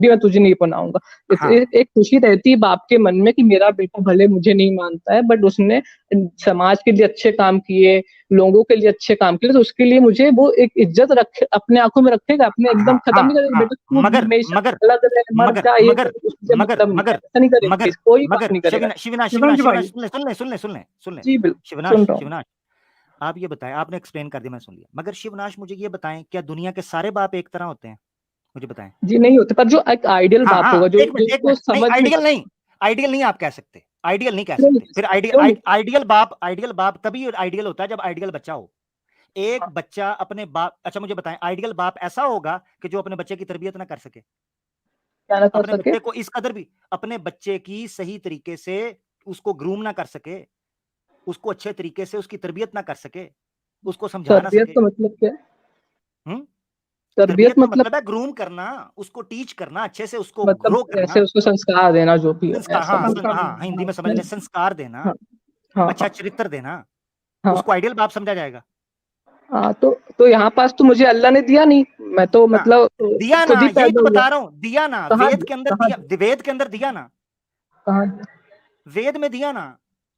भी मैं तुझे नहीं अपनाऊंगा। हाँ। एक खुशी रहती है बाप के मन में कि मेरा बेटा भले मुझे नहीं मानता है, बट उसने समाज के लिए अच्छे काम किए, लोगों के लिए अच्छे काम किए, तो उसके लिए मुझे वो एक इज्जत रख अपने आंखों में रखेगा, अपने एकदम हाँ खत्म हाँ नहीं करेगा, हाँ, बेटा तू मगर हमेशा मगर अलग रह, मर मगर जा, ये मगर मुझे मगर मतलब नहीं है, मगर ऐसा नहीं करेगा, मगर कोई बात मगर नहीं करेगा। शिविनाश शिविनाश शिविनाश शिवांश भाई, शिविनाश सुन ले सुन ले सुन ले सुन ले जी बिल्कुल, सुन शिवनाश रहा हूँ। शिवनाश, आप ये बताएं, आपने एक्सप्लेन कर दिया, मैं सुन लिया, मगर शिवनाश मुझे ये बताएं, क्या दुनिया के सारे बाप एक तरह होते हैं? मुझे बताएं। जी नहीं होते, पर जो एक आइडियल हाँ बाप हाँ, होगा, जो एक मिनट एक जिसको मिनट, नहीं समझ में आइडियल नहीं, आइडियल नहीं आप कह सकते, आइडियल नहीं कह क्यों सकते, नहीं, फिर क्यों नहीं? आइडियल बाप तभी आइडियल होता है जब आइडियल बच्चा हो। एक हाँ, बच्चा अपने बाप, अच्छा मुझे बताएं, आइडियल बाप ऐसा होगा कि जो अपने बच्चे की तरबियत ना कर सके, क्या ना कर अपने सके? बच्चे को इस कदर भी, अपने बच्चे की सही तरीके से उसको ग्रूम ना कर सके, उसको अच्छे तरीके से उसकी तरबियत ना कर सके, उसको समझा ना तरबियत सके। का मतलब क्या है? हम्म तरबियत तरबियत का मतलब मतलब है ग्रूम करना, उसको टीच करना, अच्छे से उसको मतलब ग्रो ऐसे करना, उसको संस्कार देना, जो भी है संस्कार, ऐसा हाँ मतलब। हाँ, हिंदी में समझ ले, संस्कार देना, हाँ हाँ अच्छा हाँ चरित्र देना, हाँ उसको आइडियल बाप समझा जाएगा। हाँ। तो यहाँ पास तो मुझे अल्लाह ने दिया नहीं, मैं तो हाँ, मतलब दिया खुद ना, ही यही पैदा तो हुआ। बता रहा हूं, दिया ना, कहाँ वेद दिया, के अंदर कहाँ दिया, दिया, वेद के अंदर दिया ना, कहाँ दिया, वेद में दिया ना,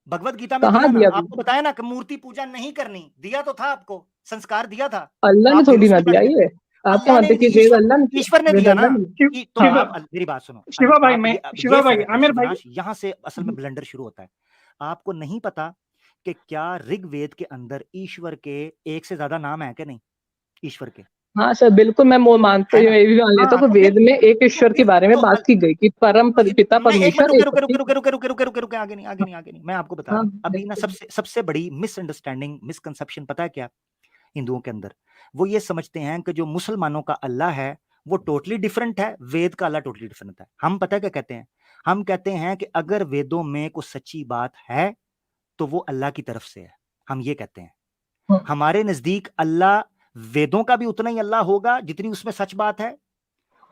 भगवत गीता में कहाँ दिया ना, दिया भी? आपको बताया ना कि मूर्ति पूजा नहीं करनी, दिया तो था आपको, संस्कार दिया था, अल्लाह ने आप फिर थोड़ी उस ना पे दिया बैठ गए। ये। आप क्या अल्लाह ने मानते हैं कि वेद अल्लाह ने ईश्वर ने वेद दिया ना, अल्लाह ने? कि तो हाँ शिवा आप मेरी बात सुनो, शिवा भाई, आप मैं ये शिवा भाई, फर्क है आमिर भाई, शिवनाश, यहां से असल में ब्लंडर शुरू होता है। आपको नहीं पता कि क्या ऋग्वेद के अंदर ईश्वर के एक से ज्यादा नाम है कि नहीं, ईश्वर के, हाँ सर, बिल्कुल मैं वो मानता है हूँ, ना? मैं भी मान लेता हाँ हूँ कि तो वेद में एक तो ईश्वर के फिर बारे में तो बात की गई कि पिता नहीं, एक मिनट परमेश्वर रुके एक है, रुके ठीक रुके है? रुके रुके रुके रुके रुके, आगे नहीं आगे नहीं आगे नहीं, मैं आपको बता हाँ रहा हूँ अभी ना, बिल्कुल। सबसे सबसे बड़ी मिसअंडरस्टैंडिंग, मिसकंसेप्शन पता है क्या हिंदुओं के अंदर? वो ये समझते हैं कि जो मुसलमानों का अल्लाह है वो टोटली डिफरेंट है, वेद का अल्लाह टोटली डिफरेंट है। हम पता है क्या कहते हैं? हम कहते हैं कि अगर वेदों में कोई सच्ची बात है तो वो अल्लाह की तरफ से है, हम ये कहते हैं। हाँ, हमारे नजदीक अल्लाह वेदों का भी उतना ही अल्लाह होगा जितनी उसमें सच बात है,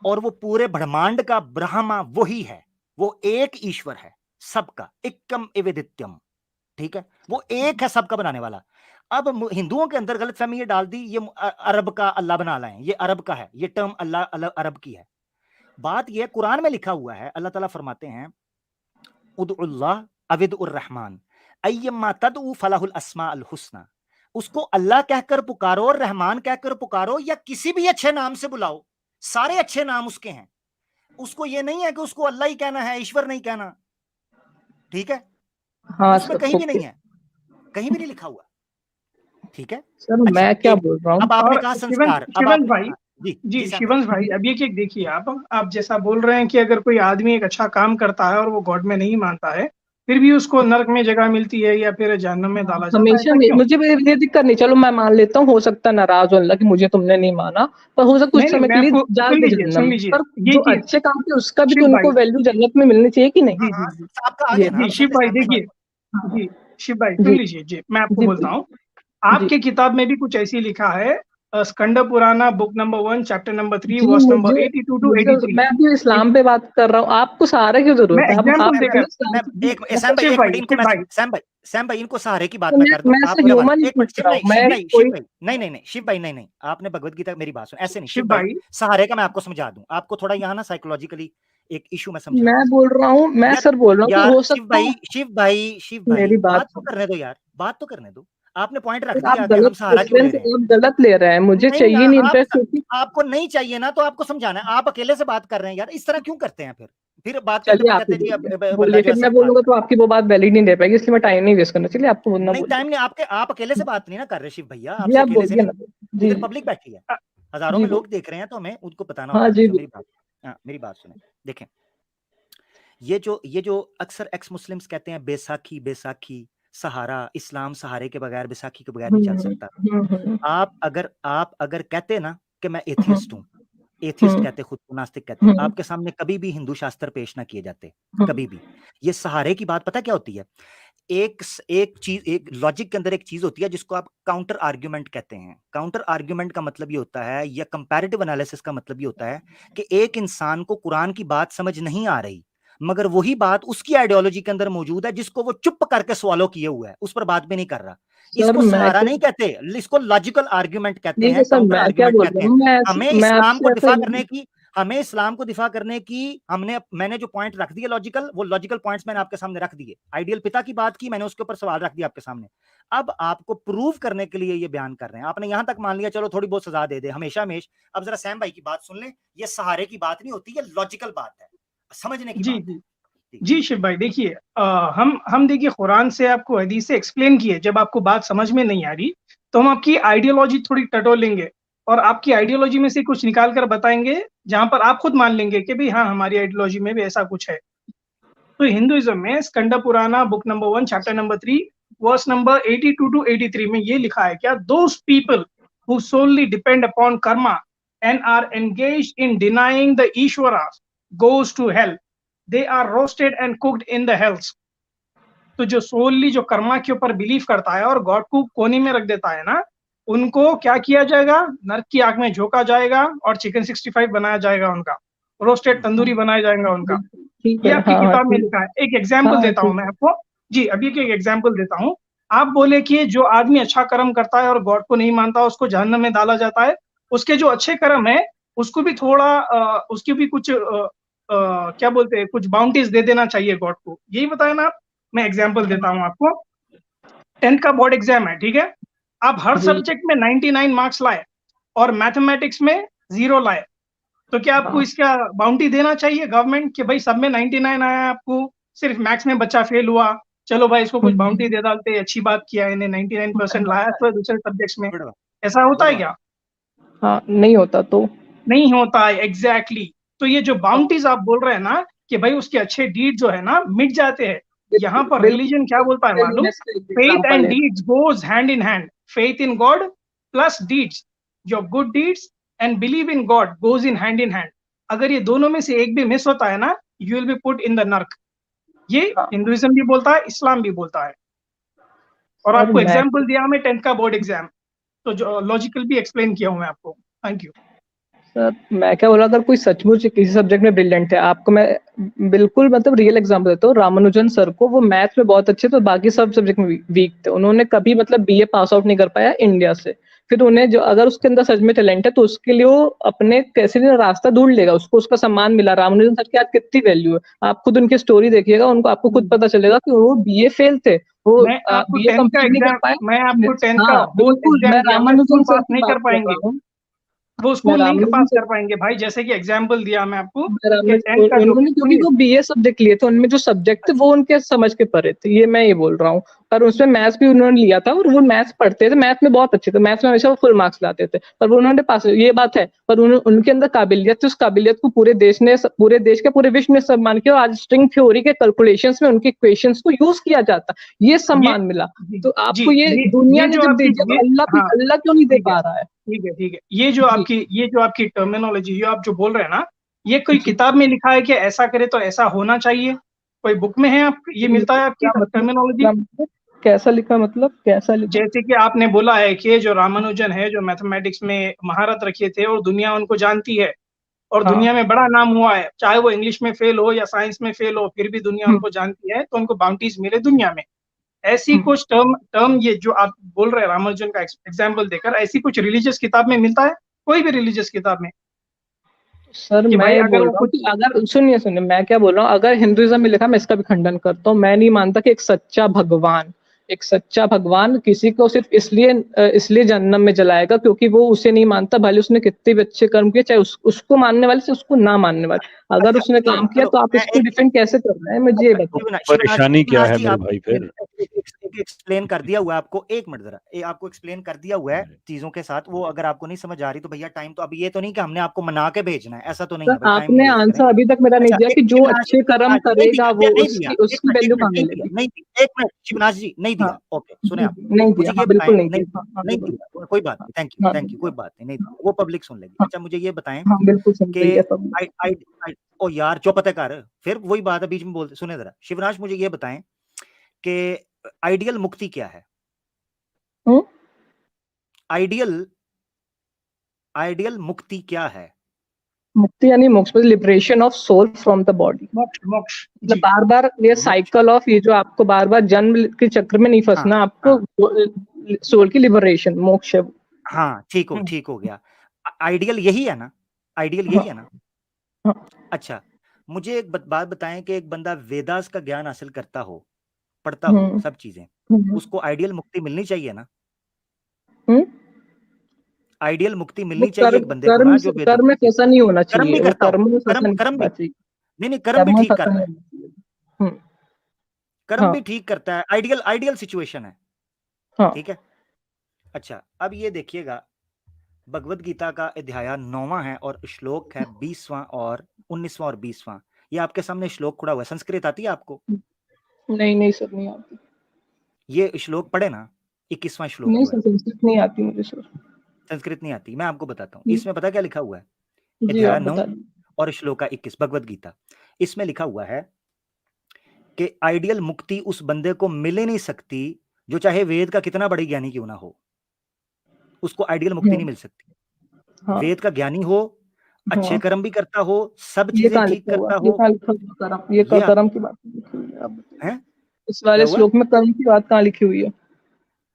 और वो पूरे ब्रह्मांड का ब्रह्मा वही है, वो एक ईश्वर है सबका, एकम एवेदित्यम, ठीक है, वो एक है सबका बनाने वाला। अब हिंदुओं के अंदर गलतफहमी ये डाल दी, ये अरब का अल्लाह बना लाए, ये अरब का है, ये टर्म अल्लाह अरब की है। बात ये कुरान में लिखा हुआ है, अल्लाह ताला फरमाते हैं उदउल्लाह अविदुर रहमान अय्यम्मा तदउ फलाहुल अस्माउल हुस्ना, उसको अल्लाह कहकर पुकारो और रहमान कहकर पुकारो, या किसी भी अच्छे नाम से बुलाओ, सारे अच्छे नाम उसके हैं। उसको ये नहीं है कि उसको अल्लाह ही कहना है, ईश्वर नहीं कहना, ठीक है? हाँ उसमें सर, कहीं भी ओके। नहीं है, कहीं भी नहीं लिखा हुआ, ठीक है? सर अच्छा मैं क्या एक, बोल रहा हूँ? अब आपने और कहा शिवंश संस्कार, अब शिवंश आपने, भाई, हाँ, जी जी जी सैम भाई, शिवंश भाई, अभी एक देखिए, आप जैसा बोल रहे हैं कि अगर कोई आदमी एक अच्छा काम करता है और वो गॉड में नहीं मानता है, फिर भी उसको नरक में जगह मिलती है या फिर जहन्नम में डाला जाता है, हमेशा ऐसा क्यों? मुझे भी ये दिक्कत नहीं, चलो मैं मान लेता हूँ, हो सकता है नाराज हो अल्लाह कि मुझे तुमने नहीं माना, पर हो सकता नहीं कुछ नहीं, समय मैं के लिए आपको जा सुन दे लीजिए, जन्नत सुन में, लीजिए पर ये जो चीज। अच्छे काम किए उसका भी तो शिव भाई, उनको वैल्यू जन्नत में मिलनी चाहिए कि नहीं? जी हाँ जी हाँ, जी आपका आ ये गया ना, जी, आप शिव सुन ले भाई सैम भाई, देखिए, हाँ जी शिव भाई सुन जी लीजिए, जी मैं आपको जी बोलता जी हूँ, जी आपके किताब में भी कुछ ऐसी लिखा है, स्कंद Purana book number 1 chapter number 3 जी वर्स नंबर मुझे 82 टू मुझे 83। मैं भी इस्लाम पे बात कर रहा हूँ, आपको सहारा की मैं जरूरत है, अब एग्जाम्पल आप देकर, पहले इस्लाम मैं से जी एक सैम मतलब भाई, शिव एक मिनट, भाई, इनको शिव मैं, भाई, सैम भाई इनको सहारे की बात तो मैं कर दूं, मैं आप से मेरा ह्यूमन ही एक मिनट, पूछ रहा हूँ, मैं शिव कोई भाई नहीं नहीं नहीं, शिव भाई नहीं नहीं, आपने भगवत गीता, मेरी बात सुन, ऐसे नहीं शिव शिव भाई, भाई, सहारे का मैं आपको समझा दूं, आपको थोड़ा यहाँ ना साइकोलॉजिकली एक इशू मैं समझा मैं दूं। बोल रहा हूँ, मैं यार सर बोल रहा हूँ कि यार हो शिव सकता है भाई, शिव भाई मेरी बात बात तो सुनो। करने दो यार, बात तो करने दो, आपने पॉइंट रख फिर आप दिया कि हम गलत सहारा क्यों ले रेफरेंस, रहे हैं। आप गलत ले रहे हैं, मुझे नहीं ना, चाहिए नहीं इनफैक्ट, क्योंकि आपको नहीं चाहिए ना, तो आपको समझाना है, आप अकेले से बात कर रहे हैं यार, इस तरह क्यों करते हैं? फिर बात करते चलिए वक्त आप ही कहते हैं जी बोलिए बंदा बोलिए, जो है फिर मैं सच बात बोलूंगा कर तो रहा आपकी वो बात वैलिड नहीं रह पाएगी, इसलिए मैं टाइम नहीं वेस्ट करना। चलिए आपको है। बोलना नहीं बोलिए। टाइम नहीं, आपके आप अकेले से बात नहीं ना कर रहे शिव भैया, जी आपसे आप अकेले से बोलिए नहीं, ना। जी इधर जी पब्लिक बैठी है, अ, हजारों जी में लोग बोलिए। देख रहे हैं, तो हमें उनको बताना हाँ होता है। जी तो मेरी बोलिए। बात, हाँ मेरी बात सुने, देखें, ये जो अक्सर एक्स मुस्लिम्स कहते हैं बैसाखी बैसाखी, सहारा, इस्लाम सहारे के बगैर, बैसाखी के बगैर नहीं चल सकता। हम्म। आप अगर कहते ना कि मैं हम्म एथियस्ट हूं, एथियस्ट हम्म कहते, खुद को नास्तिक कहते, हम्म आपके सामने कभी भी हिंदू शास्त्र पेश ना किए जाते, हम्म कभी भी। ये सहारे की बात पता क्या होती है? एक चीज, एक लॉजिक के अंदर एक चीज होती है जिसको आप काउंटर आर्ग्यूमेंट कहते हैं। काउंटर आर्ग्यूमेंट का मतलब ये होता है, या कंपैरेटिव एनालिसिस का मतलब ये होता है कि एक इंसान को कुरान की बात समझ नहीं आ रही, मगर वही बात उसकी आइडियोलॉजी के अंदर मौजूद है, जिसको वो चुप करके सवालो किए हुआ है, उस पर बात भी नहीं कर रहा। सर इसको मैं सहारा क्या, नहीं कहते, इसको लॉजिकल आर्ग्यूमेंट कहते ठीक है हैं, सर काउंटर मैं क्या आर्ग्यूमेंट बोल कहते रहा हैं। हूँ, हमें मैं इस्लाम को आपसे ऐसा दिफा करने की, हमें इस्लाम को दिफा करने की मैंने जो पॉइंट रख दिए लॉजिकल, वो लॉजिकल पॉइंट्स मैंने आपके सामने रख दिए। आइडियल पिता की बात की, मैंने उसके ऊपर सवाल रख दिया आपके सामने। अब आपको प्रूव करने के लिए ये बयान कर रहे हैं। आपने यहां तक मान लिया चलो थोड़ी बहुत सजा दे दे हमेशा हमेश। अब जरा सैम भाई की बात सुन ले, ये सहारे की बात नहीं होती, ये लॉजिकल बात है, समझने की जी बात जी है। जी शिव भाई, देखिए हम देखिए कुरान से आपको हदीस से एक्सप्लेन किए। जब आपको बात समझ में नहीं आ रही तो हम आपकी आइडियोलॉजी थोड़ी टटोलेंगे और आपकी आइडियोलॉजी में से कुछ निकाल कर बताएंगे, जहां पर आप खुद मान लेंगे कि भाई हाँ, हमारी आइडियोलॉजी में भी ऐसा कुछ है। तो हिंदुइज्म में Skanda Purana book number 1 chapter number 3 verse number 82 to 83 में ये लिखा है क्या, those people who solely depend upon karma and are engaged in denying the Ishvara goes to hell. They are roasted and cooked in the hells. तो जो solely जो कर्मा के ऊपर बिलीव करता है और गॉड को कोने में रख देता है ना, उनको क्या किया जाएगा, नरक की आग में झोंका जाएगा और चिकन 65 बनाया जाएगा, उनका रोस्टेड तंदूरी बनाया जाएगा उनका। ठीक ये है, आपकी हाँ किताब में ठीक, लिखा है। एक एग्जाम्पल हाँ देता हूं ठीक मैं आपको। जी, अभी एक एग्जाम्पल देता हूं। आप बोले कि जो आदमी अच्छा कर्म करता है और गॉड को नहीं मानता उसको जहन्नम में डाला जाता है। उसके जो अच्छे कर्म है उसको भी थोड़ा उसकी भी कुछ क्या बोलते हैं, कुछ बाउंटीज दे देना चाहिए गॉड को, यही बताया ना आप। मैं एग्जाम्पल देता हूँ आपको। 10th का बोर्ड एग्जाम है, ठीक है। आप हर जी, सब्जेक्ट में 99 मार्क्स लाए और मैथमेटिक्स में 0 लाए, तो क्या आपको हाँ इसका बाउंटी देना चाहिए गवर्नमेंट कि भाई सब में 99 आया, आपको सिर्फ मैथ्स में बच्चा फेल हुआ, चलो भाई इसको कुछ बाउंटी दे डालते, अच्छी बात किया, इन्हें 99% लाया तो दूसरे सब्जेक्ट्स में। गुड ऐसा होता है गुड क्या? हाँ नहीं होता तो नहीं होता है, एग्जैक्टली। तो ये जो बाउंटीज आप बोल रहे हैं ना कि भाई उसके अच्छे डीड जो है ना मिट जाते हैं, यहाँ पर बिल्कुल रिलीजन क्या बोलता है मालूम? फेथ एग्जाम्पल एंड है। Deeds goes hand in hand. Faith in God plus deeds, your good deeds and believe in God goes in hand. अगर ये दोनों में से एक भी मिस होता है ना, you will be put in the नर्क। ये हाँ हिंदुइज्म भी बोलता है, इस्लाम भी बोलता है। और सर आपको मैं एग्जाम्पल दिया मैं 10th का बोर्ड एग्जाम, तो जो लॉजिकल भी एक्सप्लेन किया हूं मैं आपको। Thank you. सर मैं क्या बोला, अगर कोई सचमुच किसी सब्जेक्ट में ब्रिलियंट है, आपको मैं बिल्कुल मतलब रियल एग्जांपल देता हूँ। रामानुजन सर को, वो मैथ्स में बहुत अच्छे, तो बाकी सब सब्जेक्ट में वीक थे। उन्होंने कभी मतलब बीए पास आउट नहीं कर पाया इंडिया से। फिर उन्हें जो अगर उसके अंदर सच में टैलेंट है तो उसके लिए वो अपने कैसे भी रास्ता ढूंढ लेगा, उसको उसका सम्मान मिला। रामानुजन सर की आज कितनी वैल्यू है, आप खुद उनकी स्टोरी देखिएगा, उनको आपको खुद पता चलेगा कि वो बीए फेल थे, वो मैं आपको बीए 10th का कंप्लीट नहीं कर एग्जाम पाए। मैं आपको 10th का हाँ होल बिल्कुल, मैं एग्जाम दिया, मैं स्कूल रामानुजन सर पास की नहीं बात कर कर पाएंगे, रहा हूँ। वो मैं स्कूल नहीं रामानुजन पास कर पाएंगे भाई। जैसे कि एग्जाम्पल दिया मैं आपको कि 10th का जो, उन्होंने, क्योंकि सुनिए, वो बीए सब्जेक्ट लिए थे, उनमें जो सब्जेक्ट थे वो उनके समझ के परे थे, ये मैं ये बोल रहा हूँ। और उसमें मैथ्स भी उन्होंने लिया था और वो मैथ्स पढ़ते थे, मैथ्स में बहुत अच्छे थे, मैथ्स में हमेशा वो फुल मार्क्स लाते थे, पर वो उन्होंने पास, ये बात है। पर उनके अंदर काबिलियत थी, उस काबिलियत को पूरे देश के पूरे विश्व ने सम्मान किया। और आज स्ट्रिंग थ्योरी के कैलकुलेशंस में उनके इक्वेशंस को यूज किया जाता, ये ये सम्मान मिला। जी तो जी, आपको ये दुनिया ये ने जो जब दे आपकी दिया, ये, तो हाँ अल्लाह क्यों नहीं दे ठीक है पा रहा है? ठीक है, जी ये जो आपकी टर्मिनोलॉजी, ये आप जो बोल रहे हैं ना, ये कोई जी, किताब में लिखा है कि ऐसा करे तो ऐसा होना चाहिए? कोई बुक में है आप, ये मिलता है आपकी क्या मतलब, टर्मिनोलॉजी? क्या मतलब, कैसा लिखा, मतलब कैसा लिखा? जैसे कि आपने बोला है कि जो रामानुजन है, जो मैथमेटिक्स में महारत रखे थे और दुनिया उनको जानती है और हाँ दुनिया में बड़ा नाम हुआ है, चाहे वो इंग्लिश में फेल हो या साइंस में फेल हो, फिर भी दुनिया हम्म, उनको जानती है, तो उनको बाउंटीज मिले दुनिया में। ऐसी हम्म। कुछ टर्म टर्म ये जो आप बोल रहे हैं रामानुजन का एग्जाम्पल देकर, ऐसी कुछ रिलीजियस किताब में मिलता है? कोई भी रिलीजियस किताब में सर कि मैं भाई ये अगर बोल वो रहा हूँ कुछ, कि अगर, सुनिए सुनिए, मैं क्या बोल रहा हूँ, अगर हिंदुइज्म में लिखा, मैं इसका भी खंडन करता हूँ। मैं नहीं मानता कि एक सच्चा भगवान किसी को सिर्फ इसलिए जन्नत में जलाएगा क्योंकि वो उसे नहीं मानता, भले उसने कितने भी अच्छे कर्म किए, चाहे उसको मानने वाले से उसको ना मानने वाले। अगर अच्छा उसने चलो काम किया चलो तो आप मैं इसको डिफेंड कैसे कर रहे हैं, मुझे ये तो बताओ। परेशानी क्या है जी, मेरे आप भाई फिर? एक्सप्लेन कर दिया हुआ है आपको, एक मिनट जरा, आपको एक्सप्लेन कर दिया हुआ है चीजों के साथ। वो अगर आपको नहीं समझ आ रही तो भैया टाइम तो, अब ये तो नहीं कि हमने आपको मना के भेजना है, ऐसा तो नहीं है सर भाई, टाइम नहीं आपने वेस्ट करें। आंसर अभी तक मेरा नहीं अच्छा दिया एक कि जो शिवनाथ अच्छे कर्म नहीं दिया, करेगा वो नहीं दिया, एक उसकी मिनट वैल्यू एक कहाँ मिनट नहीं मिलेगी? दिया, नहीं दिया, एक मिनट शिवनाथ जी नहीं हाँ दिया। ओके सुने जी आप, जी, नहीं मुझे दिया, ये हाँ बिल्कुल बताएं, नहीं नहीं दिया, हाँ हाँ नहीं बिल्कुल, दिया, कोई बात नहीं, हाँ थैंक यू, कोई बात नहीं, नहीं दिया, वो पब्लिक सुन लेगी। हाँ अच्छा मुझे ये बताएं हाँ बिल्कुल सुन कि रही है सब। आई आई आई ओ यार चुप कर, फिर वही बात है बीच में बोलते, सुने जरा शिवराज, मुझे ये बताएं कि आइडियल मुक्ति क्या है? हम्म? आइडियल आइडियल मुक्ति क्या है? मुक्ति यानी मोक्ष, liberation of soul from the body. मोक्ष मोक्ष मतलब जी बार बार ये मोक्ष। साइकिल ऑफ, ये जो आपको बार बार जन्म के चक्र में नहीं हाँ फंसना, हाँ आपको सोल की लिबरेशन, मोक्ष है वो। हाँ, ठीक हो गया। आइडियल यही है ना? आइडियल यही हाँ है ना? हाँ। अच्छा, मुझे एक बात बताएं कि एक बंदा वेदास का ज्ञान हासिल करता हो, पढ़ता हो हम्म। सब चीजें, हम्म। उसको आइडियल मुक्ति मिलनी चाहिए ना? हम्म। आइडियल मुक्ति वो मिलनी चाहिए कर्म एक बंदे को कर्म ना से जो वेद कर्म में फंसा नहीं होना कर्म चाहिए, भी वो करता हो, कर्म में फंसा कर्म नहीं कर्म होना भी, चाहिए। नहीं नहीं, कर्म भी कर्म में ठीक कर फंसा रहा नहीं है, होना चाहिए। हम्म। कर्म हाँ। भी ठीक करता है, आइडियल आइडियल सिचुएशन है, हाँ। ठीक है। अच्छा, अब ये देखिएगा, भगवत गीता का अध्याय 9वां है और श्लोक है 20वां और 19वां और 20वां। ये आपके सामने श्लोक खुड़ा हुआ है, संस्कृत आती है आपको? नहीं नहीं सर, नहीं आती। ये श्लोक पढ़े ना, 21वां श्लोक नहीं जो सर, है। संस्कृत नहीं आती मुझे सर। संस्कृत नहीं आती, मैं आपको बताता हूँ, हम्म। इसमें पता क्या लिखा हुआ है? जी आप अध्याय 9 बता दीजिए। और श्लोक का 21, भगवत गीता। इसमें लिखा हुआ है कि आइडियल मुक्ति उस बंदे को मिले नहीं सकती जो चाहे वेद का कितना बड़ी ज्ञानी क्यों ना हो, उसको आइडियल मुक्ति नहीं मिल सकती। हाँ। वेद का ज्ञानी हो, अच्छे हाँ। कर्म भी करता हो, सब ये चीजें कहाँ ठीक लिखा हुआ करता है? ये हो, कहाँ लिखा हुआ कर्म? ये ये कर्म की बात नहीं लिखी हुई है, आप बताइए। है इस क्या वाले हुआ? श्लोक में कर्म की बात कहाँ लिखी हुई है?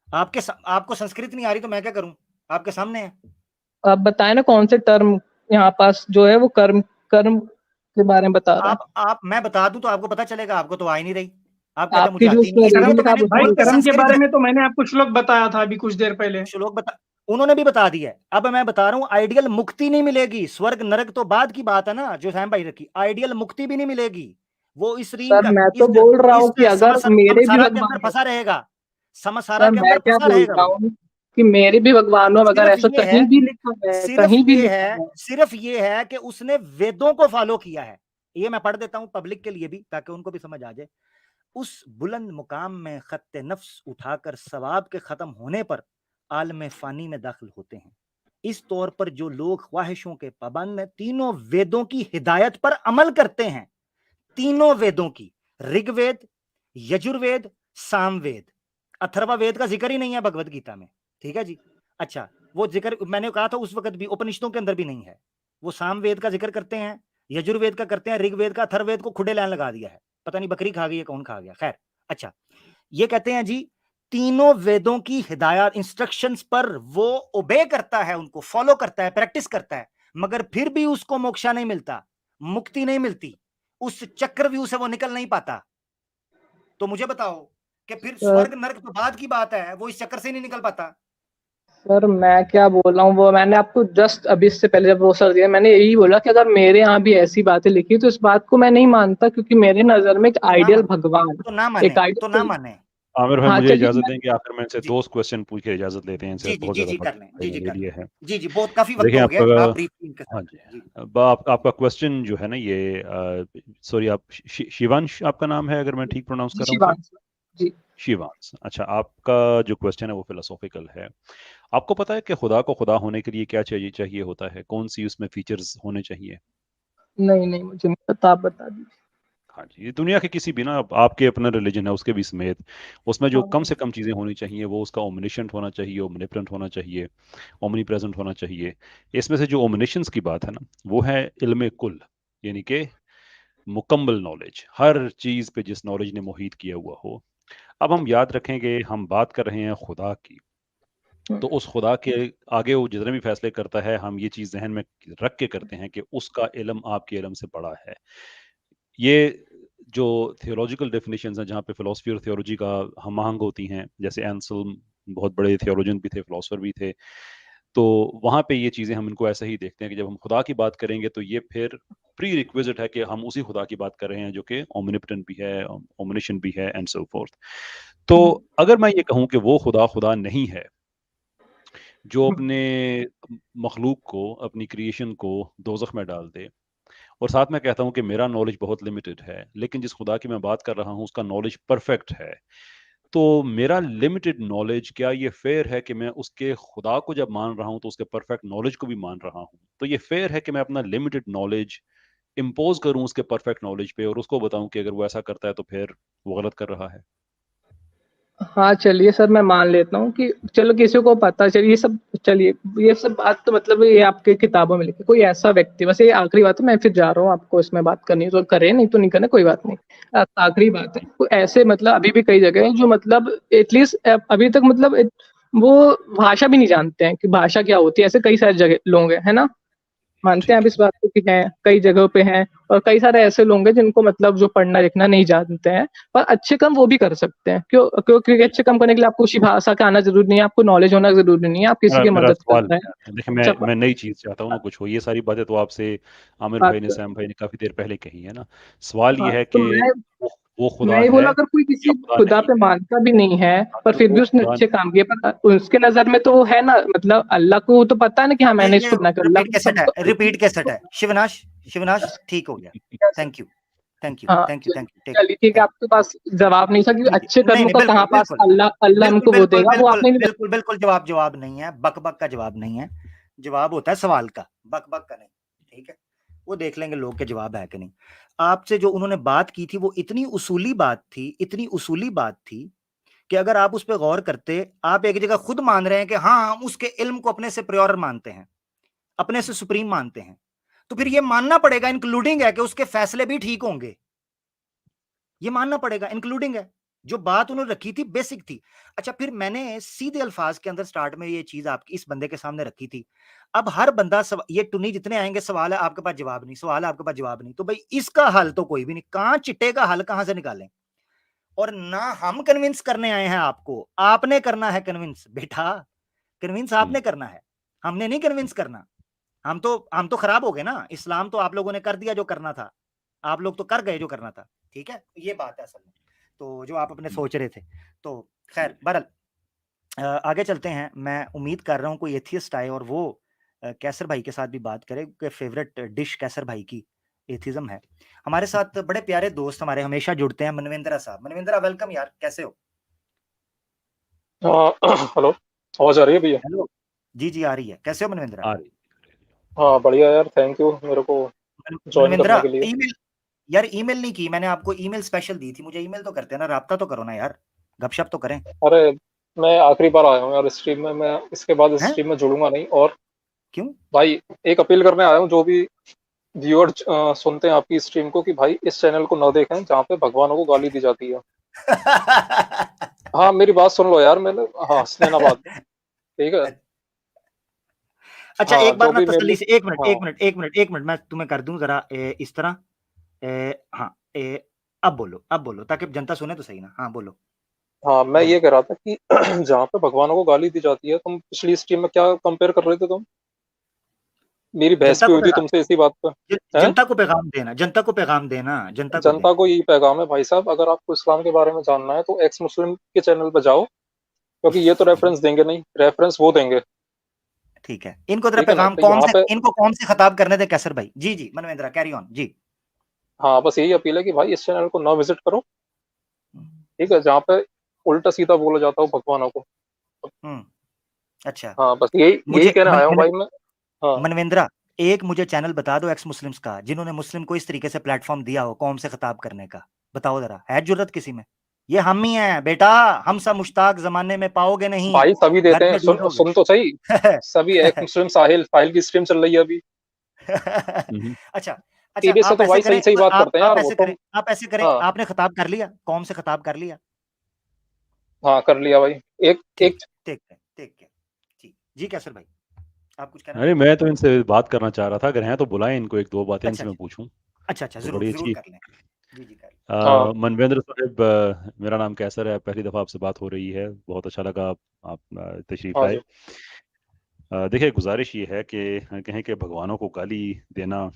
आपको संस्कृत नहीं आ रही तो मैं क्या करूं, आपके सामने है। आप बताए ना कौन से टर्म यहाँ पास जो है वो कर्म कर्म के बारे में बता रहा है। आप मैं बता दूं तो आपको पता चलेगा, आपको तो आ ही नहीं रही, आप कहते हैं मुझे आपकी जो आती नहीं, इसलिए तो लिखा आप मैंने भाई उसमें बोर्ड पे कर्म के संस्कृत बारे में तो मैंने आपको श्लोक बताया था अभी कुछ देर पहले। श्लोक बता, उन्होंने भी बता दिया है। अब मैं बता रहा हूं, आइडियल मुक्ति नहीं मिलेगी, स्वर्ग नरक तो बाद की बात है ना, जो सैम भाई रखी, आइडियल मुक्ति भी नहीं मिलेगी। वो इस रीन सर का मैं तो इस बोल रहा हूँ इस कि अगर मेरे भी समसारा के अंदर भगवान हो। फंसा रहेगा, समसारा सर के मैं अंदर क्या फंसा बोल रहेगा रहा वो। हूँ कि मेरे भी भगवान हो, अगर सिर्फ ऐसा ये है कहीं भी लिखा है, सिर्फ कहीं भी ये लिखा है है। सिर्फ ये है कि उसने वेदों को फॉलो किया है। ये मैं पढ़ देता हूं पब्लिक के लिए भी, ताकि उनको भी समझ आ जाए। उस बुलंद मुकाम में खत्ते नफ्स उठाकर सवाब के खत्म होने पर आलम फानी में दाखिल होते हैं। इस तौर पर जो लोग ख्वाहिशों के पाबंद तीनों वेदों की हिदायत पर अमल करते हैं, तीनों वेदों की, ऋग्वेद, यजुर्वेद, सामवेद, अथर्ववेद का जिक्र ही नहीं है भगवत गीता में, ठीक है जी। अच्छा, वो जिक्र मैंने कहा था उस वक्त भी उपनिषदों के अंदर भी नहीं है। वो सामवेद का जिक्र करते हैं, यजुर्वेद का करते हैं, ऋग्वेद का, अथर्ववेद को खुडे लाइन लगा दिया है, पता नहीं बकरी खा गई है कौन खा गया, खैर। अच्छा, ये कहते हैं जी तीनों वेदों की हिदायत इंस्ट्रक्शंस पर वो ओबे करता है, उनको फॉलो करता है, प्रैक्टिस करता है, मगर फिर भी उसको मोक्षा नहीं मिलता, मुक्ति नहीं मिलती, उस चक्रव्यूह से वो निकल नहीं पाता। तो मुझे बताओ कि फिर सर स्वर्ग नरक तो बाद की बात है, वो इस चक्कर से नहीं निकल पाता। सर मैं क्या बोल रहा हूँ, वो मैंने आपको जस्ट अभी इससे पहले जब वो सर दिया, मैंने यही बोला कि अगर मेरे यहाँ भी ऐसी बातें लिखी तो इस बात को मैं नहीं मानता, क्योंकि मेरे नजर में एक तो ना आइडियल माने, भगवान, तो ना एक माने, तो ना आइडियल। माने। आमिर भाई हाँ मुझे चलिए इजाजत दें कि आखिर में इनसे जी 2 क्वेश्चन पूछ के इजाजत लेते हैं, इनसे जी जी बहुत जी ज्यादा जी कर वक्त लें, जी जी ले कर लिए लें, है। जी जी बहुत काफी वक्त देखिए हो गया, आपका, आप ब्रीफ के हाँ साथ। जी, जी अब आपका क्वेश्चन जो है ना ये सॉरी, आप शिवांश आपका नाम है, अगर मैं ठीक प्रोनाउंस जी कर रहा हूँ तो? शिवांश जी। शिवांश, अच्छा, आपका जो क्वेश्चन है वो फिलोसॉफिकल है। आपको पता है कि खुदा को खुदा होने के लिए क्या चाहिए चाहिए होता है, कौन सी उसमें फीचर्स होने चाहिए? नहीं नहीं मुझे नहीं पता, आप बता दीजिए। हाँ जी, ये दुनिया के किसी भी ना, आपके अपना रिलीजन है उसके भी समेत, उसमें जो कम हाँ। से कम चीज़ें होनी चाहिए वो उसका ओमनिशेंट होना चाहिए, ओमनिप्रेंट होना चाहिए, ओमनी प्रेजेंट होना चाहिए। इसमें से जो ओमनिशेंस की बात है ना, वो है इल्म कुल, यानी कि मुकम्मल नॉलेज, हर चीज़ पे जिस नॉलेज ने मोहित किया हुआ हो। अब हम याद रखेंगे, हम बात कर रहे हैं खुदा की, तो उस खुदा के आगे वो जितने भी फैसले करता है, हम ये चीज़ जहन में रख के करते हैं कि उसका इल्म आपके इल्म से बड़ा है। ये जो थियोलॉजिकल डेफिनेशंस हैं, जहाँ पे फिलोसफी और थियोलॉजी का हम आहंग होती हैं, जैसे एंसल्म बहुत बड़े थियोलॉजियन भी थे, फिलोसफर भी थे, तो वहाँ पे ये चीज़ें हम इनको ऐसे ही देखते हैं कि जब हम खुदा की बात करेंगे तो ये फिर प्री रिक्विजिट है कि हम उसी खुदा की बात कर रहे हैं जो कि ओमनिपोटेंट भी है, ओमनिशेंट भी है, एंड सो फोर्थ। तो अगर मैं ये कहूँ कि वो खुदा खुदा नहीं है जो अपने मखलूक को, अपनी क्रिएशन को दोजख में डाल दे, और साथ में कहता हूँ कि मेरा नॉलेज बहुत लिमिटेड है, लेकिन जिस खुदा की मैं बात कर रहा हूँ उसका नॉलेज परफेक्ट है, तो मेरा लिमिटेड नॉलेज, क्या ये फेयर है कि मैं उसके खुदा को जब मान रहा हूँ तो उसके परफेक्ट नॉलेज को भी मान रहा हूँ? तो ये फेयर है कि मैं अपना लिमिटेड नॉलेज इम्पोज करूँ उसके परफेक्ट नॉलेज पे और उसको बताऊं कि अगर वो ऐसा करता है तो फिर वो गलत कर रहा है? हाँ चलिए सर, मैं मान लेता हूँ कि चलो किसी को पता चलिए ये सब, चलिए ये सब बात तो मतलब ये आपके किताबों में लिखे, कोई ऐसा व्यक्ति, बस ये आखिरी बात है, मैं फिर जा रहा हूँ, आपको इसमें बात करनी है तो करें, नहीं तो नहीं करना, कोई बात नहीं। आखिरी बात है, कोई ऐसे मतलब अभी भी कई जगह है जो मतलब एटलीस्ट अभी तक मतलब वो भाषा भी नहीं जानते हैं कि भाषा क्या होती है, ऐसे कई सारे जगह लोग हैं, है ना? मानते हैं आप ठीक इस बात को कि हैं, कई जगहों पे हैं और कई सारे ऐसे लोग हैं जिनको मतलब जो पढ़ना लिखना नहीं जानते हैं, पर अच्छे काम वो भी कर सकते हैं। क्योंकि अच्छे काम करने के लिए आपको उसी भाषा का आना ज़रूरी नहीं है, आपको नॉलेज होना ज़रूरी नहीं है, आप किसी की मेरा मदद कर सवाल रहे हैं। देखिए, अच्छा मैं नई चीज चाहता हूँ ना कुछ हो। ये सारी बातें तो आपसे आमिर भाई ने, बात सैम भाई ने काफी देर पहले कही है ना। सवाल हाँ, ये है तो कि वो खुदा मैं ये है बोला अगर कोई किसी या खुदा खुदा नहीं पे है? मानता भी नहीं है, पर फिर वो भी उसने खुदा अच्छे काम किए, पर उसके नज़र में तो वो है ना, मतलब अल्लाह को तो पता है ना कि हाँ, मैंने ये इसको गुनाह किया, अल्लाह रिपीट को कैसेट सब है, तो रिपीट कैसेट है। शिवनाश, शिवनाश ठीक हो गया। थैंक यू, थैंक यू, हाँ, थैंक यू, थैंक यू, टेक चलिए ठीक है, थैंक आपके पास जवाब नहीं था कि जी, जी। अच्छे नहीं, कर्मों नहीं, का बिल्कुल, कहाँ पास बिल्कुल। अल्लाह अल्लाह बिल्कुल, हमको वो बिल्कुल, देगा, वो बिल्कुल, आपने नहीं बिल्कुल, बिल्कुल जवाब नहीं है, बक-बक का जवाब नहीं है। जवाब होता है सवाल का, बक-बक का नहीं, ठीक है? वो देख लेंगे लोग के जवाब है कि नहीं। आपसे जो उन्होंने बात की थी, वो इतनी उसूली बात थी, इतनी उसूली बात थी कि अगर आप उस पे गौर करते, आप एक जगह खुद मान रहे हैं कि हाँ, हम उसके इल्म को अपने से प्रियोर मानते हैं, अपने से सुप्रीम मानते हैं। तो फिर ये मानना पड़ेगा इंक्लूडिंग है कि उसके फैसले भी ठीक होंगे। ये मानना पड़ेगा, इंक्लूडिंग है। जो बात उन्होंने रखी थी बेसिक थी। अच्छा, फिर मैंने सीधे अल्फाज के अंदर स्टार्ट में ये चीज आपकी इस बंदे के सामने रखी थी। अब हर बंदा ये टुन्नी जितने आएंगे, सवाल है आपके पास जवाब नहीं, सवाल है आपके पास जवाब नहीं, तो भाई इसका हल तो कोई भी नहीं। कहां चिट्टे का हल कहां से निकालें? और ना हम कन्विंस करने आए हैं आपको, आपने करना है कन्विंस बेटा। कन्विंस आपने करना है, हमने नहीं कन्विंस करना। हम तो खराब हो गए ना। इस्लाम तो आप लोगों ने कर दिया जो करना था, आप लोग तो कर गए जो करना था। ठीक है, ये बात है असल में, तो जो आप अपने सोच रहे थे। तो खैर, बहरहाल आगे चलते हैं। मैं उम्मीद कर रहा हूँ कोई एथियस्ट आए और वो कैसर भाई के साथ भी बात करे, क्योंकि फेवरेट डिश कैसर भाई की एथिज्म है। हमारे साथ बड़े प्यारे दोस्त हमारे हमेशा जुड़ते हैं, मनविंद्रा साहब। मनविंद्रा, वेलकम यार, कैसे हो? हेलो, आवाज आ रही है भैया? हेलो, जी जी आ रही है। कैसे हो मनविंद्रा? आ रही हाँ बढ़िया यार, थैंक यू मेरे को ज्वाइन मनविंद्रा, करने के लिए। ईमेल, यार ईमेल नहीं की मैंने आपको, ईमेल स्पेशल दी थी। मुझे ईमेल तो करते हैं ना, राब्ता तो करो ना यार, गपशप तो करें। अरे मैं आखिरी बार आया हूँ यार स्ट्रीम में, मैं इसके बाद इस हैं? स्ट्रीम में जुड़ूंगा नहीं। और क्यों? भाई एक अपील करने आया हूँ, जो भी व्यूअर सुनते हैं आपकी स्ट्रीम को, कि भाई इस चैनल को न देखें जहाँ पे भगवानों को गाली दी जाती है। हाँ मेरी बात सुन लो यार, मैंने हाँ हंसने ना बाद में, ठीक है? अच्छा, हाँ एक बार जो ना भी मेरे तसल्ली लिए, से, एक मिनट, हाँ एक मिनट, एक मिनट, एक मिनट, मैं तुम्हें कर दूं जरा इस तरह। हाँ, अब बोलो, अब बोलो, ताकि जनता सुने तो सही ना। हाँ बोलो, हाँ मैं बोलो। ये कह रहा था कि जहाँ पे भगवानों को गाली दी जाती है, तुम पिछली स्ट्रीम में क्या कंपेयर कर रहे थे तुम? मेरी बहस जनता भी को हुई थी पैगाम, तुमसे इसी बात पे, है? जनता को पैगाम देना, जनता को पैगाम देना, जनता को जनता दें। को यही पैगाम है भाई साहब, अगर आपको इस्लाम के बारे में जानना है तो एक्स मुस्लिम के चैनल पे जाओ, क्योंकि ये तो रेफरेंस देंगे नहीं, रेफरेंस वो देंगे। ठीक है, इनको जरा ठीक है ना? पैगाम तो कौन यहाँ से, पे इनको कौन से खिताब करने दे कैसर भाई? जी जी मनवेंद्रा, कैरी ऑन जी। हाँ बस यही अपील है कि भाई इस चैनल को ना विजिट करो, ठीक है, जहाँ पे उल्टा सीधा बोला जाता हो भगवानों को। हम्म, अच्छा। हाँ बस यही यही मुझे कहने आया हूँ भाई मैं। हाँ मनवेंद्रा, एक मुझे चैनल बता दो एक्स मुस्लिम्स का, जिन्होंने मुस्लिम को इस तरीके से प्लेटफॉर्म दिया हो कौम से खिताब करने का। बताओ जरा, है जुर्रत किसी में? ये हम ही हैं बेटा, हम सब मुश्ताक जमाने में पाओगे नहीं, भाई सभी घर देते हैं, में ढूंढोगे। सुन तो सही। सभी एक्स मुस्लिम साहिल फाइल की स्ट्रीम चल रही है अभी। हम्म। अच्छा, अच्छा, सीधे से आप तो ऐसे भाई करें, सही सही बात आप करते हैं आप यार वो ऐसे तो। करें, आप ऐसे करें, हाँ आपने खिताब कर लिया, कौम से खिताब कर लिया? हाँ कर लिया भाई। एक ठीक एक है, ठीक है, ठीक है, ठीक जी। कैसर भाई, आप कुछ कहना अरे चाहते थे? मैं तो इनसे बात करना चाह रहा था, अगर हैं तो बुलाएं इनको, एक दो बातें अच्छा इनसे मैं अच्छा, पूछूं। अच्छा अच्छा, तो जरूर बड़ी जरूर अच्छी। कर लें। जी जी कर लें। हाँ मनवेंद्र साहब, मेरा नाम कैसर है, पहली दफ़ा आपसे बात हो रही है, बहुत अच्छा लगा आप तशरीफ़ हाँ लाए। जी। देखिए, गुजारिश ये है कि कहें कि भगवानों को गाली देना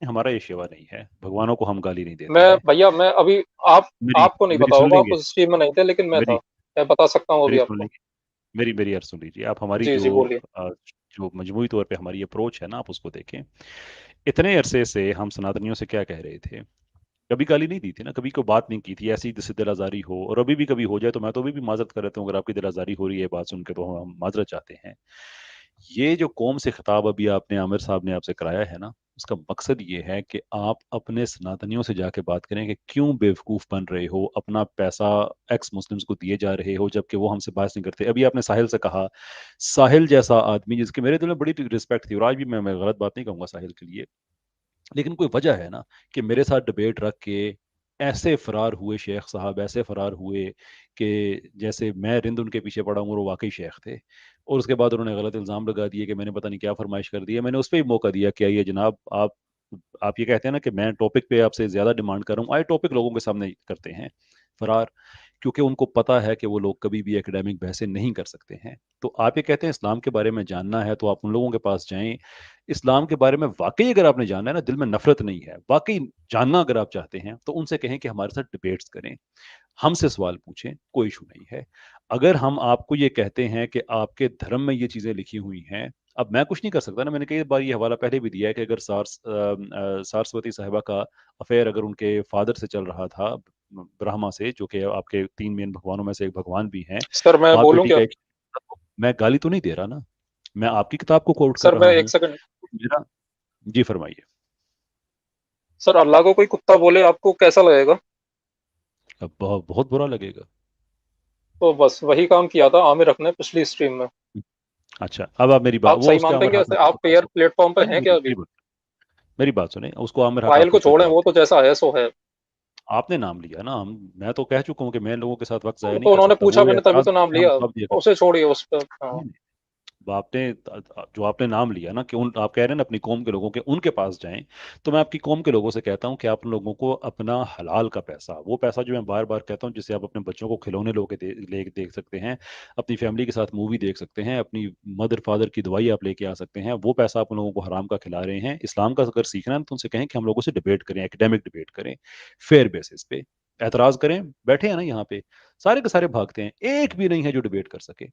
हमारा ये शेवा नहीं है, भगवानों को हम गाली नहीं देते मैं हैं। भैया मैं अभी आप मेरी आपको नहीं मेरी पता सुन होगा, आप लेंगे? उस स्ट्रीम में नहीं थे, लेकिन मैं था। मेरी मैं बता सकता हूँ मेरी अभी सुन आपको। लेंगे? मेरी अर्ज सुन लीजिए आप। हमारी जी जो जी बोलिए। जो मजमूई तौर पे हमारी अप्रोच है ना, आप उसको देखें। इतने अरसे से हम सनातनियों से क्या कह रहे थे? कभी गाली नहीं दी थी ना, कभी कोई बात नहीं की थी ऐसी जिससे दिल आजारी हो, और अभी भी कभी हो जाए तो मैं तो अभी भी माजरत कर रहता हूँ। अगर आपकी दिल आजारी हो रही है बात सुन के, तो हम माजरत चाहते हैं। ये जो कौम से खिताब अभी आपने, आमिर साहब ने आपसे कराया है ना, उसका मकसद ये है कि आप अपने सनातनियों से जाके बात करें कि क्यों बेवकूफ़ बन रहे हो, अपना पैसा एक्स मुस्लिम्स को दिए जा रहे हो, जबकि वो हमसे बात नहीं करते। अभी आपने साहिल से कहा, साहिल जैसा आदमी जिसके मेरे दिल में बड़ी रिस्पेक्ट थी, और आज भी मैं गलत बात नहीं कहूंगा साहिल के लिए, लेकिन कोई वजह है ना कि मेरे साथ डिबेट रख के ऐसे फरार हुए शेख साहब, ऐसे फरार हुए कि जैसे मैं रिंद उनके पीछे पड़ा हूँ और वो वाकई शेख थे। और उसके बाद उन्होंने गलत इल्ज़ाम लगा दिए कि मैंने पता नहीं क्या फरमाइश कर दी है। मैंने उस पर भी मौका दिया कि आइए जनाब, आप ये कहते हैं ना कि मैं टॉपिक पे आपसे ज़्यादा डिमांड कर रहा हूँ, आए टॉपिक लोगों के सामने करते हैं फरार, क्योंकि उनको पता है कि वो लोग कभी भी एकेडमिक बहसें नहीं कर सकते हैं। तो आप ये कहते हैं इस्लाम के बारे में जानना है तो आप उन लोगों के पास जाएं। इस्लाम के बारे में वाकई अगर आपने जानना है ना, दिल में नफरत नहीं है, वाकई जानना अगर आप चाहते हैं, तो उनसे कहें कि हमारे साथ डिबेट्स करें, हमसे सवाल पूछें, कोई इशू नहीं है। अगर हम आपको ये कहते हैं कि आपके धर्म में ये चीज़ें लिखी हुई हैं, अब मैं कुछ नहीं कर सकता ना, मैंने कई बार ये हवाला पहले भी दिया है कि अगर सारस्वती साहिबा का अफेयर अगर उनके फादर से चल रहा था, ब्रह्मा से, जो कि आपके 3 मेन भगवानों में से एक भगवान भी हैं, सर मैं बाप बोलूं बेटी क्या? का एक, मैं गाली तो नहीं दे रहा ना, मैं आपकी किताब को कोट कर सर रहा मैं हूँ। एक सेकंड। मेरा जी फरमाइए। सर अल्लाह को कोई कुत्ता बोले आपको कैसा लगेगा? अब बहुत बहुत बुरा लगेगा। तो बस वही काम किया था आमिर हक ने पिछली स्ट्रीम में। अच्छा, अब आप मेरी बात, आप वो सही उसके मानते हैं आमिर क्या? हक ऐसे ने आप पेयर प्लेटफॉर्म पर नहीं हैं नहीं क्या नहीं, अभी? मेरी बात सुने, उसको आमिर हक ट्रायल को आफिस कर छोड़ें, रहे वो थे। तो जैसा है सो है। आपने नाम लिया ना, मैं तो कह चुका हूँ कि मैं लोगों के साथ वक्त जाया नहीं तो कर उन्होंने सकता, पूछा, वो मैंने तभी एतराज तो नाम हम लिया। जवाब दिया कर। उसे छोड़िए उस पर। हाँ। नहीं नहीं, अब आपने जो आपने नाम लिया ना कि आप कह रहे हैं ना अपनी कौम के लोगों के, उनके पास जाएं, तो मैं आपकी कौम के लोगों से कहता हूं कि आप लोगों को अपना हलाल का पैसा, वो पैसा जो मैं बार बार कहता हूं, जिससे आप अपने बच्चों को खिलौने देख सकते हैं, अपनी फैमिली के साथ मूवी देख सकते हैं, अपनी मदर फादर की दवाई आप लेके आ सकते हैं, वो पैसा आप उन लोगों को हराम का खिला रहे हैं। इस्लाम का अगर सीखना है तो उनसे कहें कि हम लोगों से डिबेट करें, एकेडमिक डिबेट करें, फेयर बेसिस पे एतराज करें। बैठे हैं ना यहाँ पे, सारे के सारे भागते हैं, एक भी नहीं है जो डिबेट कर सके,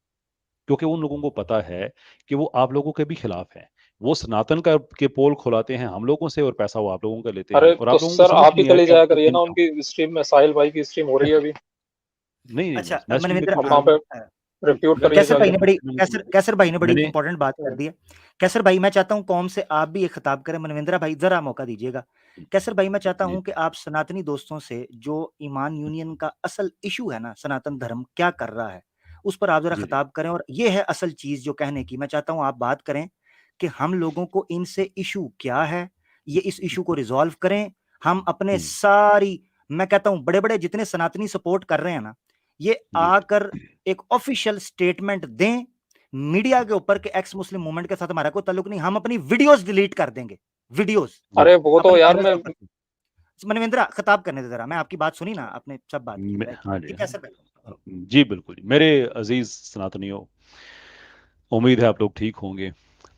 क्योंकि उन लोगों को पता है कि वो आप लोगों के भी खिलाफ हैं। वो सनातन का के पोल खुलाते हैं हम लोगों से और पैसा वो आप लोगों का लेते हैं, अरे और तो आप लोगों को सर समझ आप ही नहीं आया चले कि जाया आपका करिए दिन ना क्या उनकी स्ट्रीम में। साहिल भाई की स्ट्रीम हो रही है अभी। नहीं नहीं नहीं, अच्छा मैं स्ट्रीम मनविंद्र देखता आप हूँ। वहाँ पे अ, रिफ्यूट मैंने करिए कैसर भाई जाके। ने बड़ी कैसर भाई ने बड़ी मैंने इंपॉर्टेंट बात कर दी है। कैसर भाई मैं चाहता हूं कौम से आप भी एक खिताब करें। मनविंद्रा भाई जरा मौका दीजिएगा। कैसर भाई मैं चाहता जी हूं कि आप सनातनी दोस्तों से जो ईमान यूनियन का असल इशू है ना, सनातन धर्म क्या कर रहा है, उस पर आप जरा जी जी खिताब करें। और ये है असल चीज जो कहने की, मैं चाहता हूं आप बात करें कि हम लोगों को इनसे इशू क्या है, ये इस इशू को रिजॉल्व करें। हम अपने सारी, मैं कहता हूं बड़े बड़े जितने सनातनी सपोर्ट कर रहे हैं ना, ये जी आकर एक ऑफिशियल स्टेटमेंट दें मीडिया के ऊपर कि एक्स मुस्लिम मूवमेंट के साथ हमारा कोई ताल्लुक नहीं, हम अपनी वीडियोस डिलीट कर देंगे। वीडियोस जी अरे वो तो अपने यार चैनल मैं। के ऊपर। मनविंद्रा खिताब करने दे जरा, मैं आपकी बात सुनी ना, आपने सब बात की, हाँ ये जी कैसे भाई? जी बिल्कुल। मेरे अजीज सनातनियों, उम्मीद है आप लोग ठीक होंगे।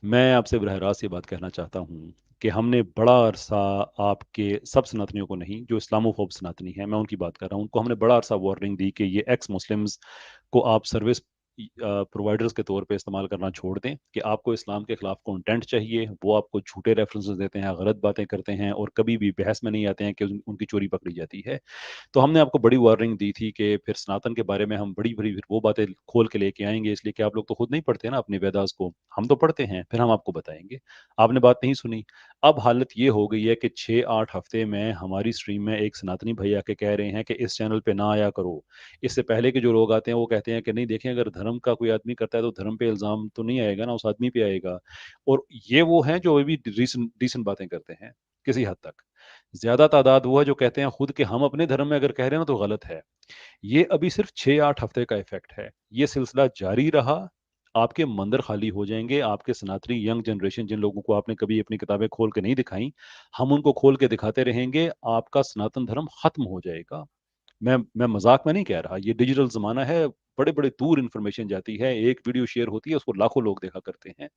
मैं आपसे बरह रास्त ये बात कहना चाहता हूँ कि हमने बड़ा अरसा, आपके सब सनातनियों को नहीं, जो इस्लामोफोब सनातनी हैं, मैं उनकी बात कर रहा हूँ, उनको हमने बड़ा अरसा वार्निंग दी कि ये एक्स मुस्लिम्स को आप सर्विस प्रोवाइडर्स के तौर पे इस्तेमाल करना छोड़ दें, कि आपको इस्लाम के खिलाफ कंटेंट चाहिए, वो आपको झूठे रेफरेंसेस देते हैं, गलत बातें करते हैं और कभी भी बहस में नहीं आते हैं कि उनकी चोरी पकड़ी जाती है। तो हमने आपको बड़ी वार्निंग दी थी कि फिर सनातन के बारे में हम बड़ी बड़ी वो बातें खोल के लेके आएंगे, इसलिए कि आप लोग तो खुद नहीं पढ़ते ना अपने वेदास को, हम तो पढ़ते हैं, फिर हम आपको बताएंगे। आपने बात नहीं सुनी। अब हालत ये हो गई है कि 6-8 हफ्ते में हमारी स्ट्रीम में एक सनातनी भैया के कह रहे हैं कि इस चैनल पे ना आया करो। इससे पहले के जो लोग आते हैं वो कहते हैं कि नहीं देखें, अगर धर्म का कोई आदमी करता है तो धर्म पे इल्ज़ाम तो नहीं आएगा ना, उस आदमी पे आएगा। और ये वो हैं जो अभी डिसेंट बातें करते हैं किसी हद तक। ज्यादा तादाद वो है जो कहते हैं खुद कि हम अपने धर्म में अगर कह रहे हैं ना तो गलत है। ये अभी सिर्फ 6-8 हफ्ते का इफेक्ट है, ये सिलसिला जारी रहा, आपके मंदिर खाली हो जाएंगे, आपके सनातनी यंग जनरेशन जिन लोगों को आपने कभी अपनी किताबें खोल के नहीं दिखाई, हम उनको खोल के दिखाते रहेंगे, आपका सनातन धर्म खत्म हो जाएगा। मैं मजाक में नहीं कह रहा, ये डिजिटल जमाना है, बड़े बड़े दूर इंफॉर्मेशन जाती है, एक वीडियो शेयर होती है उसको लाखों लोग देखा करते हैं,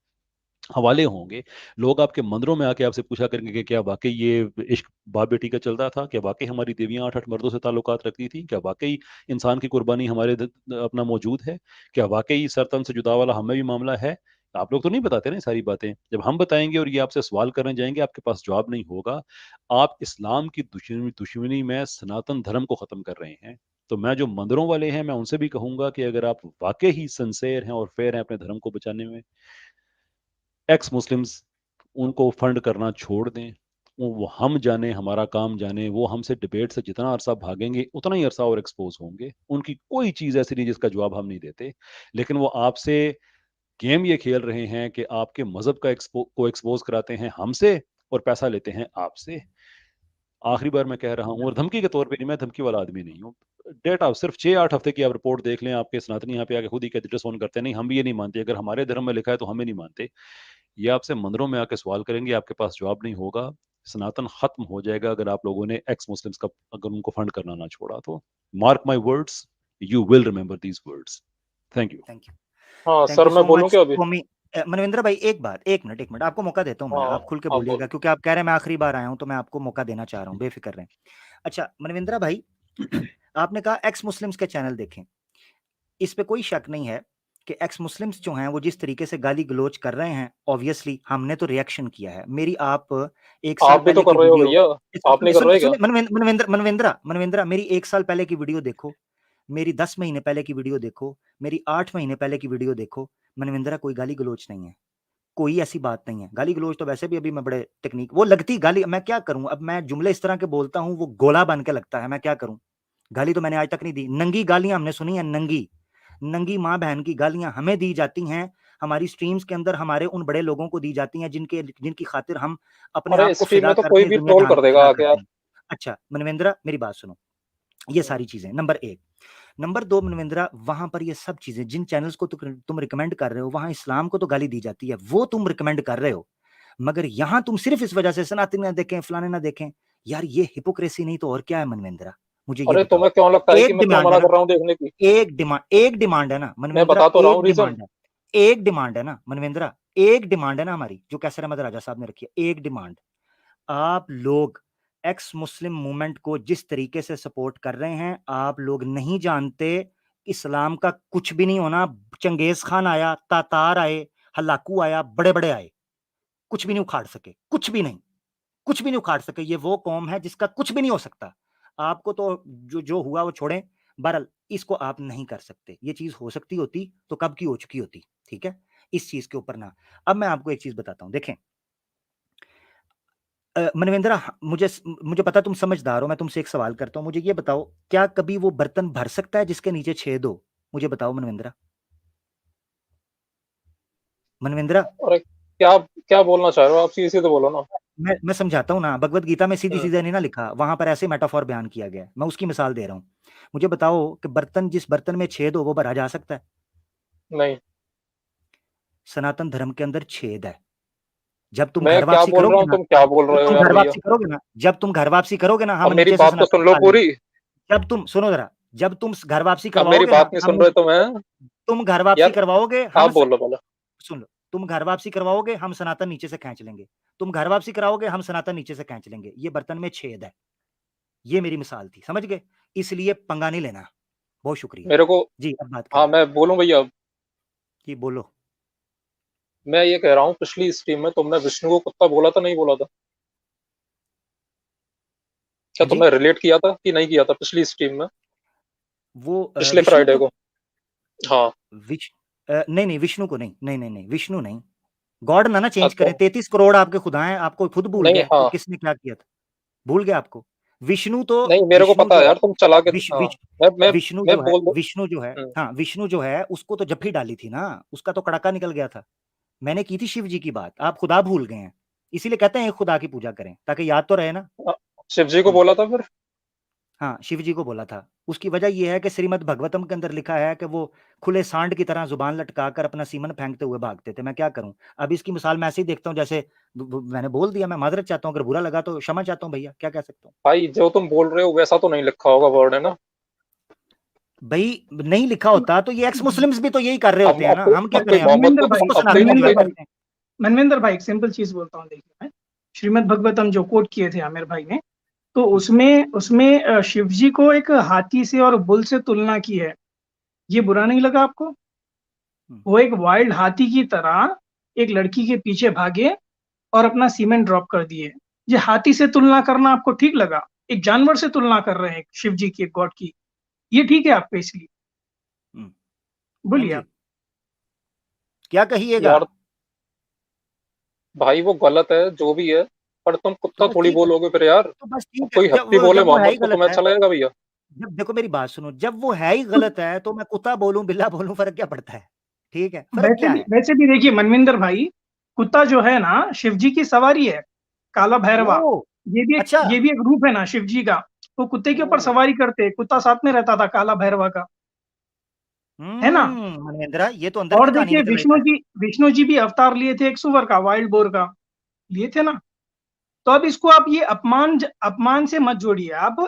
हवाले होंगे। लोग आपके मंदिरों में आके आपसे पूछा करेंगे कि क्या वाकई ये इश्क बाप बेटी का चलता था, क्या वाकई हमारी देवियां 8-8 मर्दों से ताल्लुकात रखती थी, क्या वाकई इंसान की कुर्बानी हमारे अपना मौजूद है, क्या वाकई सरतन से जुदा वाला हमें भी मामला है। आप लोग तो नहीं बताते ना ये सारी बातें, जब हम बताएंगे और ये आपसे सवाल करने जाएंगे आपके पास जवाब नहीं होगा। आप इस्लाम की दुश्मनी में सनातन धर्म को खत्म कर रहे हैं। तो मैं जो मंदिरों वाले हैं मैं उनसे भी कहूंगा कि अगर आप वाकई ही सिंसेयर हैं और फेयर हैं अपने धर्म को बचाने में, एक्स मुस्लिम्स उनको फंड करना छोड़ दें। वो हम जाने, हमारा काम जाने, वो हमसे डिबेट से जितना अरसा भागेंगे उतना ही अरसा और एक्सपोज होंगे। उनकी कोई चीज़ ऐसी नहीं जिसका जवाब हम नहीं देते, लेकिन वो आपसे गेम ये खेल रहे हैं कि आपके मजहब का को एक्सपोज कराते हैं हमसे और पैसा लेते हैं आपसे। आखिरी बार मैं कह रहा हूँ, और धमकी के तौर पे नहीं, मैं धमकी वाला आदमी नहीं हूँ। डेटा सिर्फ 6-8 हफ्ते की आप रिपोर्ट देख लें, आपके सनातनी यहाँ पे आके खुद ही कहते डिसोन करते हैं, नहीं हम भी ये नहीं मानते, अगर हमारे धर्म में लिखा है तो हमें नहीं मानते। ये आपसे मंदिरों में आके सवाल करेंगे, आपके पास जवाब नहीं होगा। सनातन खत्म हो जाएगा अगर आप लोगों ने एक्स मुस्लिम्स का अगर उनको फंड करना ना छोड़ा तो। Mark my words, you will remember these words. Thank you. Thank you. हाँ थैंक सर, यू मैं सो बोलूं मच क्या अभी? टॉमी। मनविंद्र भाई एक मिनट आपको मौका देता हूँ मैं, हाँ आप खुल के हाँ, बोलिएगा, बोल। क्योंकि आप कह रहे हैं मैं आखिरी बार आया हूँ तो मैं आपको मौका देना चाह रहा हूँ, बेफिक्र रहें। अच्छा मनविंद्र भाई, आपने कहा एक्स मुस्लिम्स के चैनल देखें, इस पे कोई शक नहीं है कि एक्स मुस्लिम्स जो हैं वो जिस तरीके से गाली गलोच कर रहे हैं, ऑब्वियसली हमने तो रिएक्शन किया है। मेरी आप एक साल आप भी तो पहले की कर रहे हो वीडियो, भैया, आप नहीं कर रहे क्या? मनविंद्रा मेरी 1 साल पहले की वीडियो देखो, मेरी 10 महीने पहले की वीडियो देखो, मेरी 8 महीने पहले की वीडियो देखो। मनविंद्रा कोई गाली गलोच नहीं है, कोई ऐसी बात नहीं है। गाली गलोच तो वैसे भी अभी मैं बड़े टेक्निक वो लगती गाली, मैं क्या करूं, अब मैं जुमले इस तरह के बोलता हूं वो गोला बन के लगता है, मैं क्या करूं। गाली तो मैंने आज तक नहीं दी, नंगी गालियां हमने सुनी है, नंगी नंगी माँ बहन की गालियां हमें दी जाती हैं, हमारी स्ट्रीम्स के अंदर हमारे उन बड़े लोगों को दी जाती हैं जिनकी खातिर हम अपने अरे आप को स्ट्रीम फिदा में तो करते कोई हैं, भी ट्रोल दुनियादार कर को देगा फिदा आके करते यार। हैं। अच्छा मनविंद्रा मेरी बात सुनो, ये सारी चीजें नंबर 1। नंबर 2 मनविंद्रा, वहां पर ये सब चीजें जिन चैनल्स को तुम रिकमेंड कर रहे हो, वहां इस्लाम को तो गाली दी जाती है, वो तुम रिकमेंड कर रहे हो, मगर यहां तुम सिर्फ इस वजह से सनातनी ना देखें, फलाने ना देखें, यार ये हिपोक्रेसी नहीं तो और क्या है मनविंद्रा, मुझे ये अरे बताओ। तुम्हें क्यों लगता है कि एक मैं क्यों डिमांड है मना ना, कर रहा हूँ देखने की? एक डिमांड है ना मैं मनविंद्रा, बता तो रहा हूँ एक रीजन। डिमांड है, एक डिमांड है ना मनविंद्रा, एक डिमांड है ना हमारी, जो कैसर अहमद राजा साहब ने रखी है, एक डिमांड। आप लोग एक्स मुस्लिम मूवमेंट को जिस तरीके से सपोर्ट कर रहे हैं, आप लोग नहीं जानते इस्लाम का कुछ भी नहीं होना। चंगेज खान आया, तातार आए, हलाकू आया, बड़े बड़े आए, कुछ भी नहीं उखाड़ सके, कुछ भी नहीं, कुछ भी नहीं उखाड़ सके। ये वो कौम है जिसका कुछ भी नहीं हो सकता। आपको तो जो जो हुआ वो छोड़ें, बहरहाल इसको आप नहीं कर सकते। ये चीज हो सकती होती तो कब की हो चुकी होती, ठीक है, इस चीज के ऊपर ना। अब मैं आपको एक चीज बताता हूं, देखें मनविंद्रा, मुझे मुझे पता तुम समझदार हो, मैं तुमसे एक सवाल करता हूं, मुझे ये बताओ, क्या कभी वो बर्तन भर सकता है जिसके नीचे छेद हो? मुझे बताओ मनविंद्रा, मनविंद्रा। अरे क्या क्या बोलना चाह रहे हो आप? सीधे सीधे बोलो ना। मैं समझाता हूं ना, भगवत गीता में सीधी हम्म, सीधे नहीं ना लिखा, वहां पर ऐसे मेटाफॉर बयान किया गया है, मैं उसकी मिसाल दे रहा हूं। मुझे बताओ कि बर्तन, जिस बर्तन में छेद हो वो भरा जा सकता है? नहीं। सनातन धर्म के अंदर छेद है। जब तुम मैं घर क्या वापसी बोल रहा करोगे हूँ, ना, तुम क्या बोल जब रहे हो तुम यार घर भैया? वापसी करोगे ना, जब तुम घर वापसी करोगे ना, हम अब मेरी नीचे से बात तो सनातन सुन लो निकाल पूरी। लेंगे। जब तुम सुनो जरा, जब तुम घर वापसी अब मेरी करवाओगे ना, बात नहीं हम सुन रहे तो मैं। तुम घर वापसी यार करवाओगे, आप हम बोल लो पहले। सुन लो, तुम घर वापसी करवाओगे, हम सनातन नीचे से खींच लेंगे। तुम घर वापसी कराओगे, हम सनातन नीचे से खींच लेंगे। ये बर्तन में छेद है, ये मेरी मिसाल थी, समझ गए? इसलिए पंगा नहीं लेना। बहुत शुक्रिया मेरे को। जी, अब बात हाँ करें मैं बोलूं भैया अब? जी, बोलो। मैं ये कह रहा हूँ, पिछली स्ट्रीम में तुमने विष्णु को कुत्ता बोला था नहीं बोला था? क्या हाँ जी, तुमने रिलेट किया था कि नहीं किया था पिछली स्ट्रीम में? वो पिछले विष्णु फ्राइडे को, को। हाँ। नहीं नहीं विष्णु को नहीं, नहीं नहीं नहीं विष्णु नहीं। गॉड ना चेंज अच्छा। करें, 33 करोड़ आपके खुदा हैं, आपको खुद भूल नहीं गए कि हाँ। किसने क्या किया था, भूल गए आपको। विष्णु तो, नहीं मेरे को विष्णु पता जो है है, यार, तुम चला के। विश, हाँ। विश, मैं विष्णु मैं जो है, बोल दो। विष्णु जो है, हम्म, हाँ विष्णु जो है, उसको तो जप्फी डाली थी ना, उसका तो कड़ाका निकल गया था। मैंने की थी शिव जी की बात, आप खुदा भूल गए हैं। इसीलिए कहते हैं एक खुदा की पूजा करें, ताकि याद तो रहे ना। शिव जी को बोला था फिर? हाँ शिव जी को बोला था। उसकी वजह यह है कि श्रीमद् भगवतम के अंदर लिखा है कि वो खुले सांड की तरह जुबान लटकाकर अपना सीमन फेंकते हुए भागते थे। मैं क्या करूं, अब इसकी मिसाल मैं ऐसे ही देखता हूं, जैसे मैंने बोल दिया, मैं माजरत चाहता हूं, अगर बुरा लगा तो क्षमा चाहता हूं भैया, क्या कह सकता हूं। भाई जो तुम बोल रहे हो वैसा तो नहीं लिखा होगा वर्ड, है ना? भाई नहीं लिखा होता तो ये एक्स मुस्लिम्स भी तो यही कर रहे होते हैं ना, हम क्या अब कोई करें, हम मोहम्मद मनविंदर को भाई, उसको अब कोई सनातन मनविंदर दिया भाई, करते हैं। मनविंदर भाई, एक सिंपल चीज बोलता हूँ, देखिए मैं श्रीमद् भगवतम जो कोट किए थे आमिर भाई ने, तो उसमें उसमें शिव जी को एक हाथी से और बुल से तुलना की है। ये बुरा नहीं लगा आपको? वो एक वाइल्ड हाथी की तरह एक लड़की के पीछे भागे और अपना सीमेंट ड्रॉप कर दिए। ये हाथी से तुलना करना आपको ठीक लगा? एक जानवर से तुलना कर रहे हैं शिव जी की, एक गॉड की, ये ठीक है आपको? इसलिए हाँ बोलिए जी, आप। क्या कहिएगा? यार भाई वो गलत है जो भी है, पर तुम तो कुत्ता बस थोड़ी ठीक है, बोलोगे फिर यार? तो बस अब ठीक है, कोई हत्ती बोले जब वो है मोहम्मद ही को, गलत तुम्हें है, अच्छा लगेगा भैया? जब देखो मेरी बात सुनो, जब वो है ही गलत है तो मैं कुत्ता बोलूं बिल्ला बोलूं, फर्क क्या पड़ता है? ठीक है, फर्क क्या है? वैसे भी देखिए मनविंदर भाई, कुत्ता जो है ना शिव जी की सवारी है, काला भैरवा। ओ अच्छा। ये भी एक रूप है ना शिव जी का। वो कुत्ते के ऊपर सवारी करते, कुत्ता साथ में रहता था काला भैरवा का, है ना। मनेंद्रा, ये तो अंदर और की कहानी देखिए निकल रही है। विष्णु जी भी अवतार लिए थे एक सुअर का, वाइल्ड बोर का लिए थे ना। तो अब इसको आप ये अपमान से मत जोड़िए आप।